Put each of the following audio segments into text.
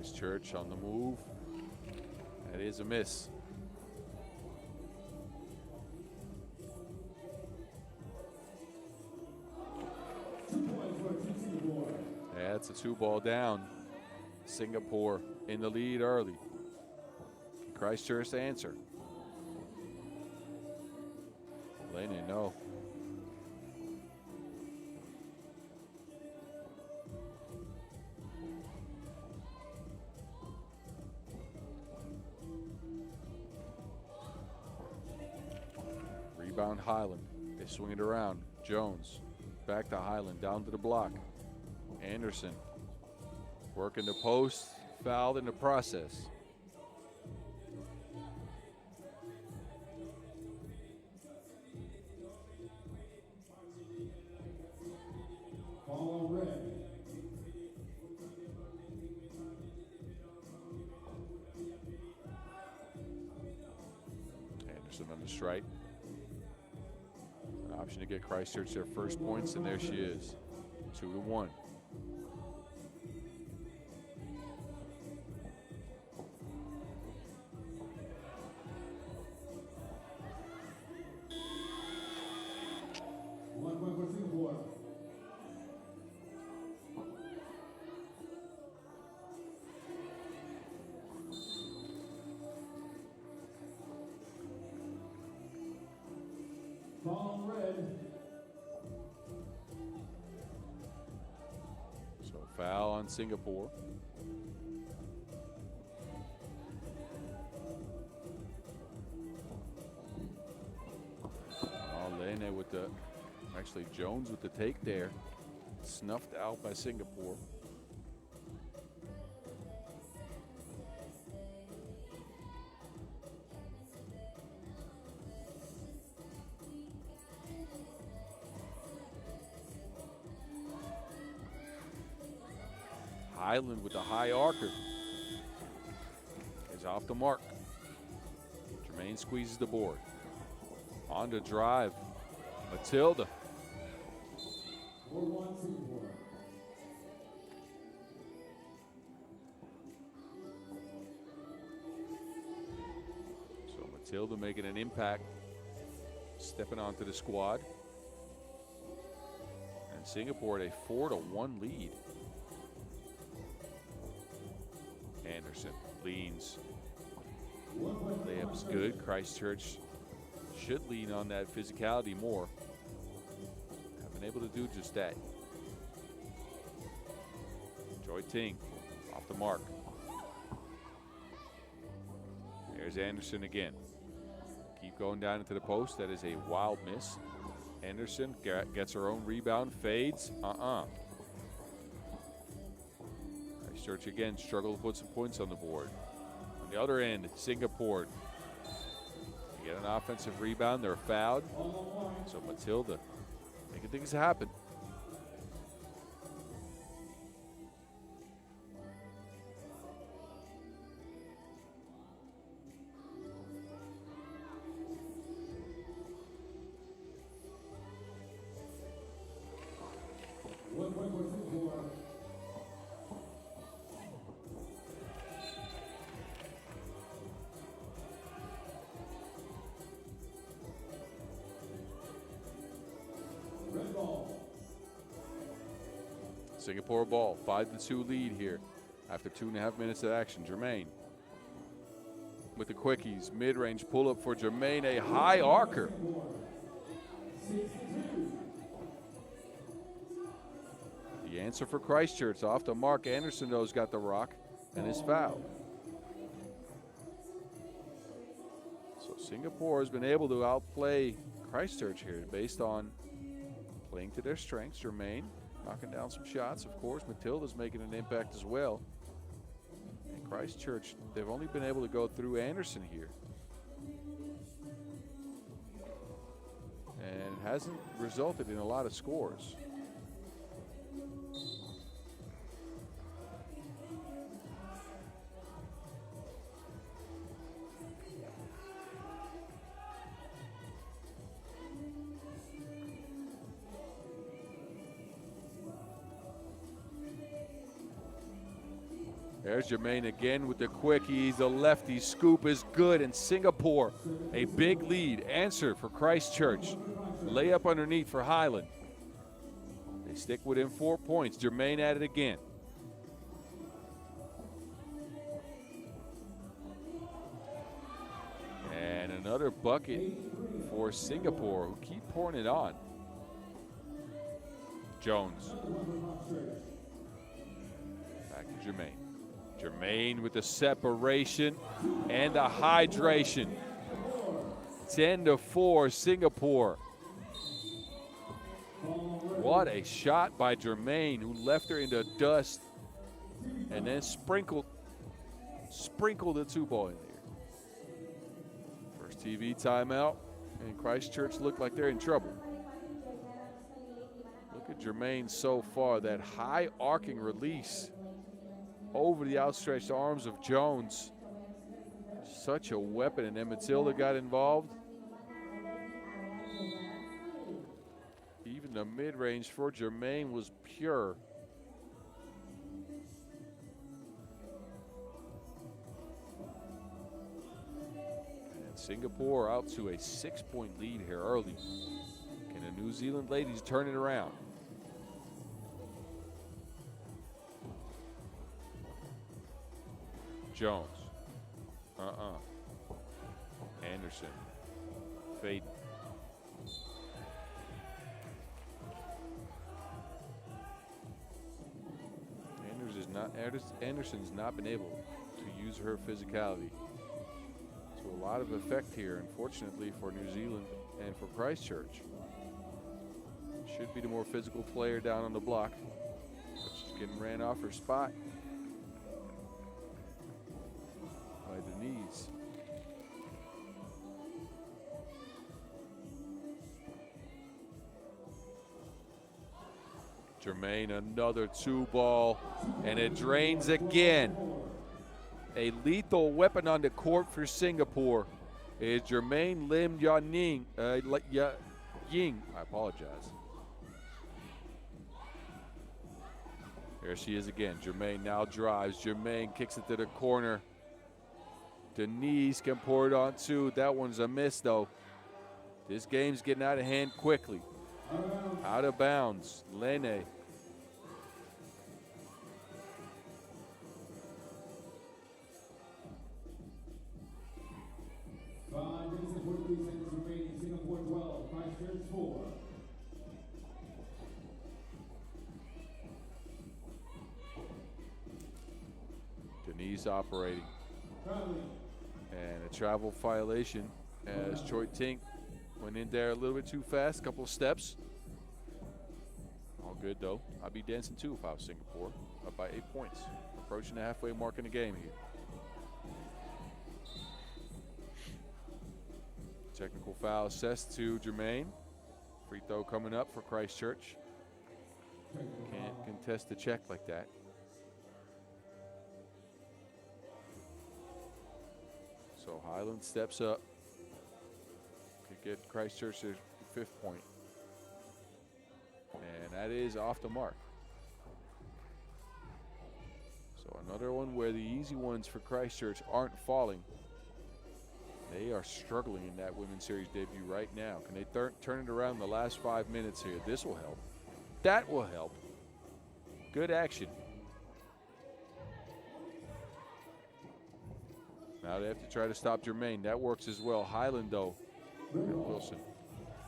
Christchurch on the move. That is a miss. Yeah, it's a 2-ball down. Singapore in the lead early. Christchurch to answer. Laney, no. Rebound Highland. They swing it around. Jones back to Highland, down to the block. Anderson working the post, fouled in the process. Anderson on the strike. An option to get Christchurch their first points, and there she is. 2-1. So foul on Singapore. Lene with the, actually Jones with the take there. Snuffed out by Singapore. Highland with the high arcer is off the mark. Jermaine squeezes the board. On to drive. Matilda. So Matilda making an impact, stepping onto the squad. And Singapore at a 4-1 lead. Anderson leans. Layup's good. Christchurch should lean on that physicality more. Have been able to do just that. Joy Ting off the mark. There's Anderson again. Keep going down into the post. That is a wild miss. Anderson gets her own rebound, fades. Christchurch again struggle to put some points on the board. On the other end, Singapore. They get an offensive rebound. They're fouled. So Matilda making things happen. Singapore ball, 5-2 lead here after 2.5 minutes of action. Jermaine with the quickies, mid-range pull-up for Jermaine, a high arcer. The answer for Christchurch off the mark. Anderson, though, has got the rock and is fouled. So Singapore has been able to outplay Christchurch here based on playing to their strengths. Jermaine knocking down some shots, of course. Matilda's making an impact as well. And Christchurch, they've only been able to go through Anderson here. And it hasn't resulted in a lot of scores. There's Jermaine again with the quickies. The lefty scoop is good, and Singapore, a big lead. Answer for Christchurch. Layup underneath for Highland. They stick within 4 points. Jermaine at it again. And another bucket for Singapore, who keep pouring it on. Jones. Back to Jermaine. Jermaine with the separation and the hydration. 10-4 Singapore. What a shot by Jermaine, who left her in the dust and then sprinkled the 2-ball in there. First TV timeout, and Christchurch looked like they're in trouble. Look at Jermaine so far, that high arcing release over the outstretched arms of Jones. Such a weapon, and then Matilda got involved. Even the mid-range for Jermaine was pure. And Singapore out to a 6-point lead here early. Can the New Zealand ladies turn it around? Jones. Anderson. Faden. Anderson's not been able to use her physicality to a lot of effect here, unfortunately, for New Zealand and for Christchurch. Should be the more physical player down on the block, but she's getting ran off her spot by Denise. Jermaine, another 2-ball, and it drains again. A lethal weapon on the court for Singapore is Jermaine Lim Ying. I apologize. There she is again. Jermaine now drives. Jermaine kicks it to the corner. Denise can pour it on too. That one's a miss though. This game's getting out of hand quickly. Out of bounds. Lene. Denise operating. And a travel violation as Choi Tink went in there a little bit too fast, couple of steps. All good though. I'd be dancing too if I was Singapore. Up by 8 points. Approaching the halfway mark in the game here. Technical foul assessed to Jermaine. Free throw coming up for Christchurch. Can't contest the check like that. So Highland steps up. Could get Christchurch their 5th point. And that is off the mark. So another one where the easy ones for Christchurch aren't falling. They are struggling in that women's series debut right now. Can they turn it around in the last 5 minutes here? This will help. That will help. Good action. Now they have to try to stop Jermaine. That works as well. Highland, though. And Wilson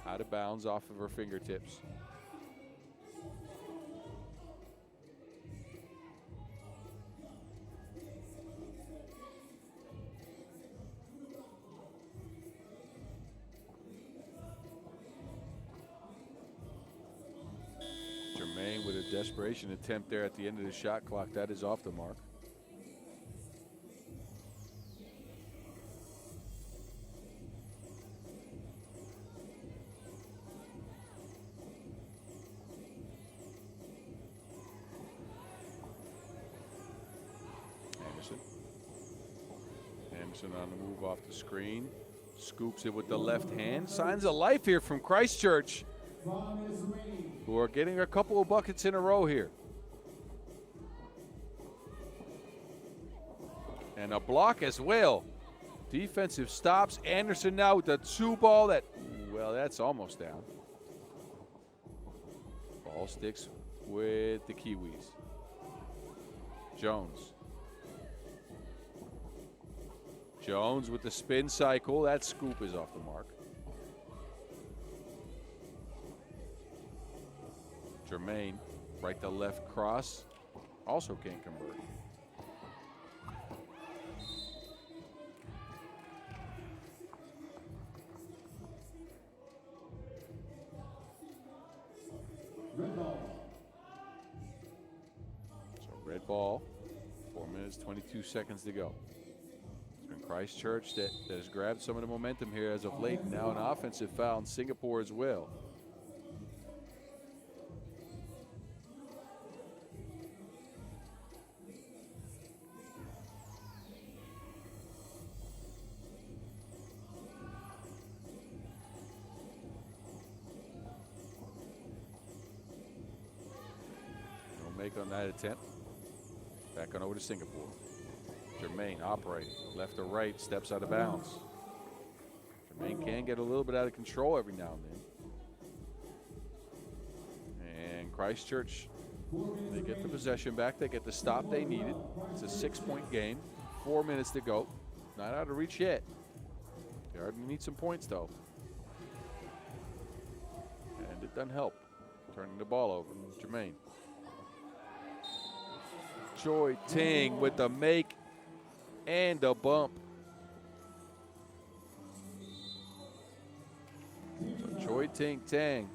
out of bounds off of her fingertips. Jermaine with a desperation attempt there at the end of the shot clock. That is off the mark. Anderson on the move off the screen. Scoops it with the left hand. Signs of life here from Christchurch, who are getting a couple of buckets in a row here. And a block as well. Defensive stops. Anderson now with the 2 ball. Well, that's almost down. Ball sticks with the Kiwis. Jones. Jones with the spin cycle. That scoop is off the mark. Jermaine, right to left cross. Also can't convert. So red ball, 4 minutes, 22 seconds to go. It's been Christchurch that has grabbed some of the momentum here as of late. Now an offensive foul in Singapore as well. Make on that attempt. Back on over to Singapore. Jermaine operating left to right, steps out of bounds. Jermaine can get a little bit out of control every now and then. And Christchurch, they get the possession back. They get the stop they needed. It's a 6-point game. 4 minutes to go. Not out of reach yet. They already need some points though. And it doesn't help. Turning the ball over. Jermaine. Choi Ting with the make and a bump. So Choi Ting Tang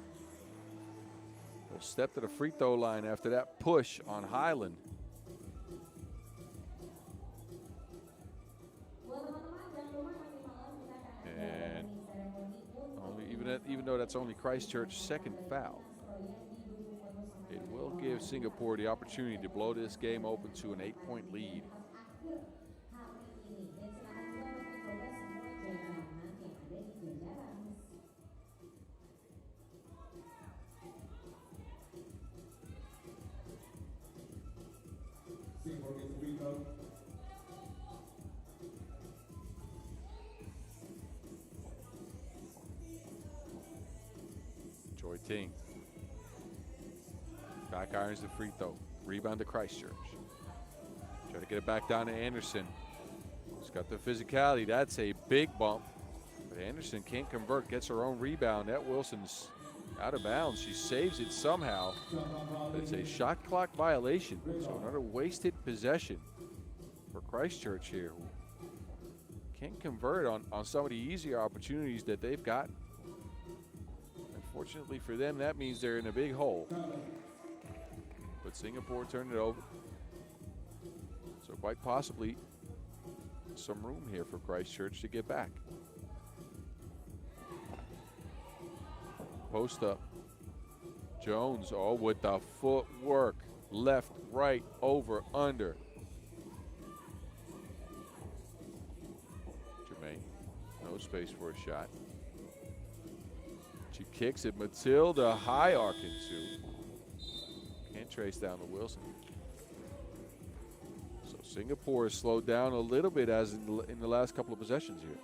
will step to the free throw line after that push on Highland. And even though that's only Christchurch's second foul, it will give Singapore the opportunity to blow this game open to an 8-point lead. Choi Ting. Back irons the free throw. Rebound to Christchurch. Try to get it back down to Anderson. He's got the physicality. That's a big bump. But Anderson can't convert. Gets her own rebound. That Wilson's out of bounds. She saves it somehow. But it's a shot clock violation. So another wasted possession for Christchurch here. Can't convert on some of the easier opportunities that they've got. Unfortunately for them, that means they're in a big hole. But Singapore turned it over. So quite possibly some room here for Christchurch to get back. Post up. Jones, oh, with the footwork. Left, right, over, under. Jermaine, no space for a shot. She kicks it. Matilda high arc into. Can't trace down to Wilson. So Singapore has slowed down a little bit as in the last couple of possessions here.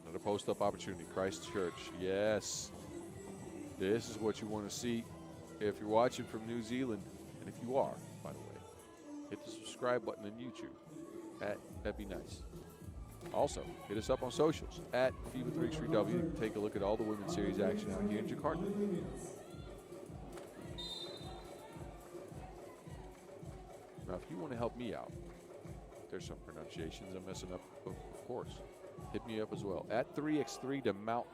Another post-up opportunity. Christchurch, yes. This is what you want to see if you're watching from New Zealand. And if you are, by the way, hit the subscribe button on YouTube. That'd be nice. Also, hit us up on socials at FIBA 3x3W. Take a look at all the Women's Series action out here in Jakarta. Now, if you want to help me out, there's some pronunciations I'm messing up, of course. Hit me up as well. At 3x3 to Mount.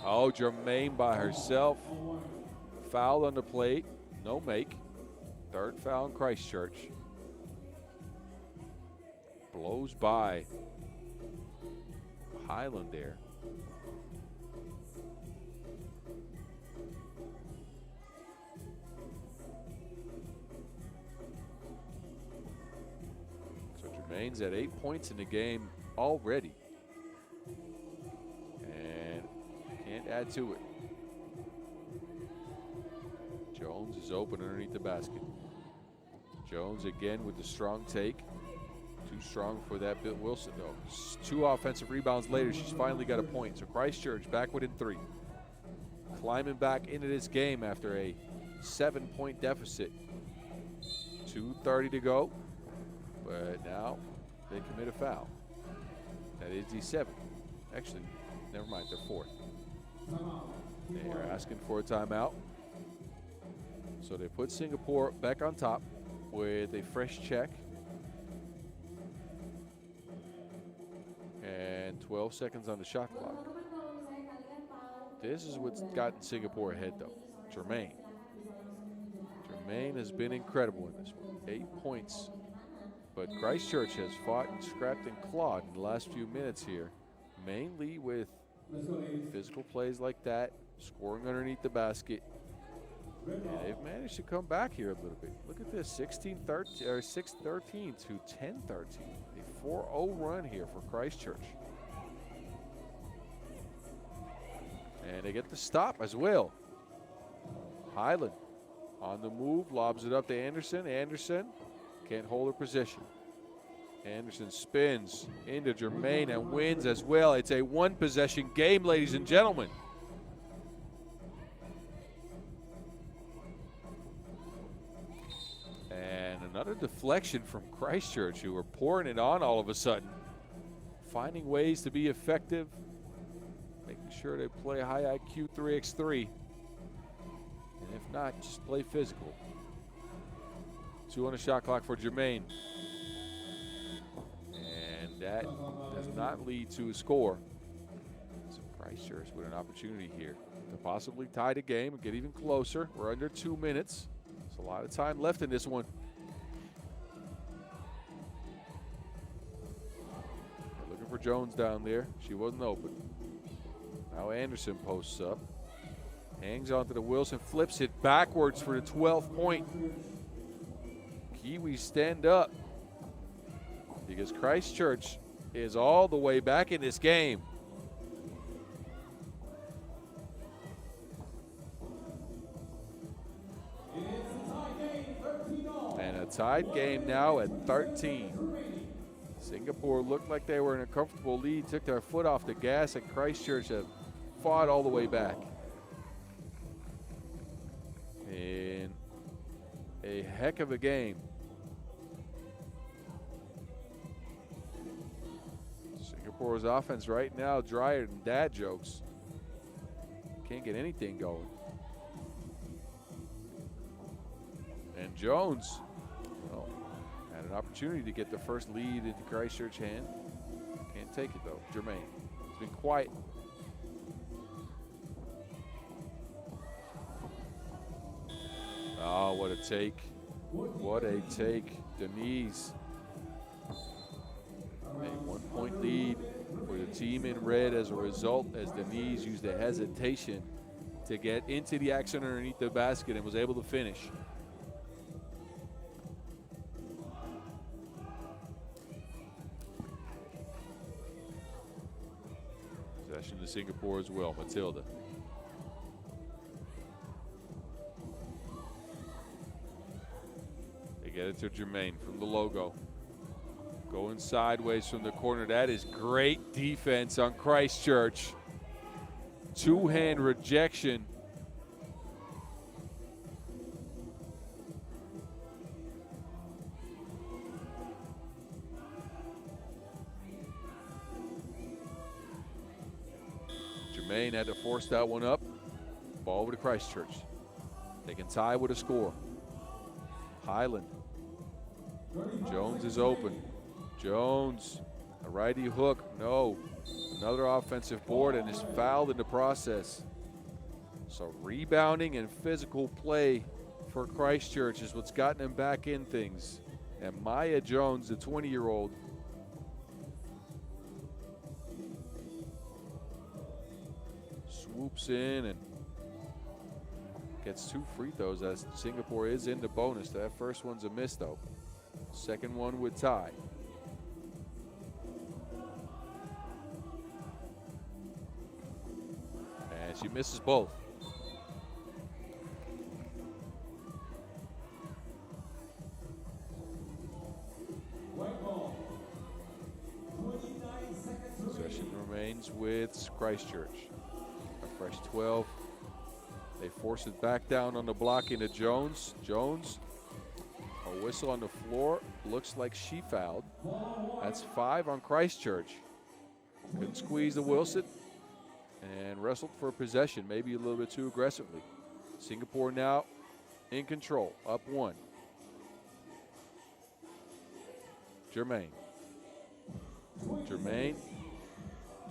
Oh, Jermaine by herself. Foul on the plate. No make. Third foul in Christchurch. Blows by Highland there. So Jermaine's at 8 points in the game already. add to it. Jones is open underneath the basket. Jones again with the strong take. Too strong for that Bill Wilson, though. 2 offensive rebounds later, she's finally got a point. So Christchurch back within 3. Climbing back into this game after a 7-point deficit. 2:30 to go, but now they commit a foul. That is the 7th. Actually, never mind, they're 4th. They are asking for a timeout. So they put Singapore back on top with a fresh check. And 12 seconds on the shot clock. This is what's gotten Singapore ahead, though. Jermaine. Jermaine has been incredible in this one. 8 points. But Christchurch has fought and scrapped and clawed in the last few minutes here, mainly with physical plays like that, scoring underneath the basket. And they've managed to come back here a little bit. Look at this, 6-13 to 10-13. A 4-0 run here for Christchurch. And they get the stop as well. Highland on the move, lobs it up to Anderson. Anderson can't hold her position. Anderson spins into Jermaine and wins as well. It's a 1-possession game, ladies and gentlemen. And another deflection from Christchurch, who are pouring it on all of a sudden. Finding ways to be effective. Making sure they play high IQ 3x3. And if not, just play physical. 2 on the shot clock for Jermaine. And that does not lead to a score. So Christchurch with an opportunity here to possibly tie the game and get even closer. We're under 2 minutes. There's a lot of time left in this one. They're looking for Jones down there. She wasn't open. Now Anderson posts up. Hangs onto the Wilson, flips it backwards for the 12th point. Kiwis stand up because Christchurch is all the way back in this game. And a tied game now at 13. Singapore looked like they were in a comfortable lead, took their foot off the gas, and Christchurch have fought all the way back. In a heck of a game. Singapore's offense right now drier than dad jokes. Can't get anything going. And Jones, well, had an opportunity to get the first lead into Christchurch hand. Can't take it though. Jermaine, it's been quiet. Oh, what a take. What a take. Denise. A 1-point lead for the team in red as a result, as Denise used the hesitation to get into the action underneath the basket and was able to finish. Possession to Singapore as well. Matilda. Get it to Jermaine from the logo. Going sideways from the corner. That is great defense on Christchurch. 2-hand rejection. Jermaine had to force that one up. Ball over to Christchurch. They can tie with a score. Highland. Jones is open. Jones, a righty hook, no. Another offensive board and is fouled in the process. So rebounding and physical play for Christchurch is what's gotten them back in things. And Maya Jones, the 20-year-old, swoops in and gets 2 free throws as Singapore is in the bonus. That first one's a miss, though. Second one would tie. And She misses both. Possession remains with Christchurch. A fresh 12. They force it back down on the block into Jones. Jones, a whistle on the floor. Looks like she fouled. That's 5 on Christchurch. Couldn't squeeze the Wilson and wrestled for possession, maybe a little bit too aggressively. Singapore now in control, up 1. Germain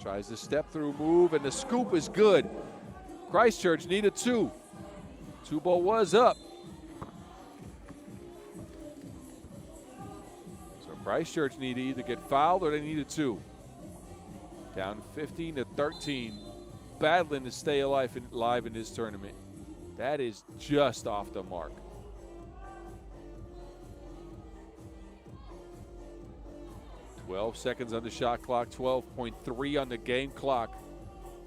tries the step through move, and the scoop is good. Christchurch needed 2. 2-ball was up. So Christchurch needed to either get fouled or they needed 2. Down 15-13, battling to stay alive in this tournament. That is just off the mark. "12 seconds on the shot clock, 12.3 on the game clock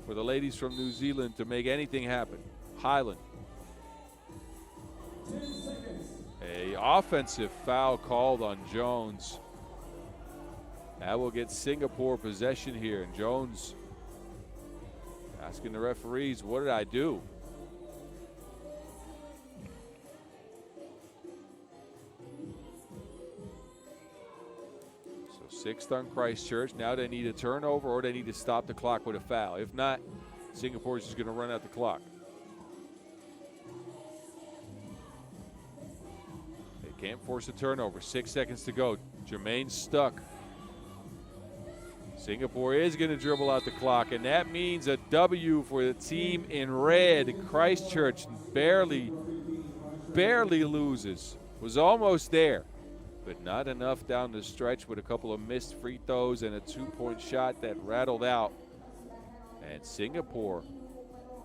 for the ladies from New Zealand to make anything happen. Highland. A offensive foul called on Jones. That will get Singapore possession here. And Jones asking the referees, what did I do? So 6th on Christchurch. Now they need a turnover or they need to stop the clock with a foul. If not, Singapore is just going to run out the clock. They can't force a turnover. 6 seconds to go. Germain's stuck. Singapore is going to dribble out the clock, and that means a W for the team in red. Christchurch barely loses. Was almost there, but not enough down the stretch with a couple of missed free throws and a 2-point shot that rattled out. And Singapore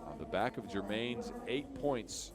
on the back of Germain's 8 points.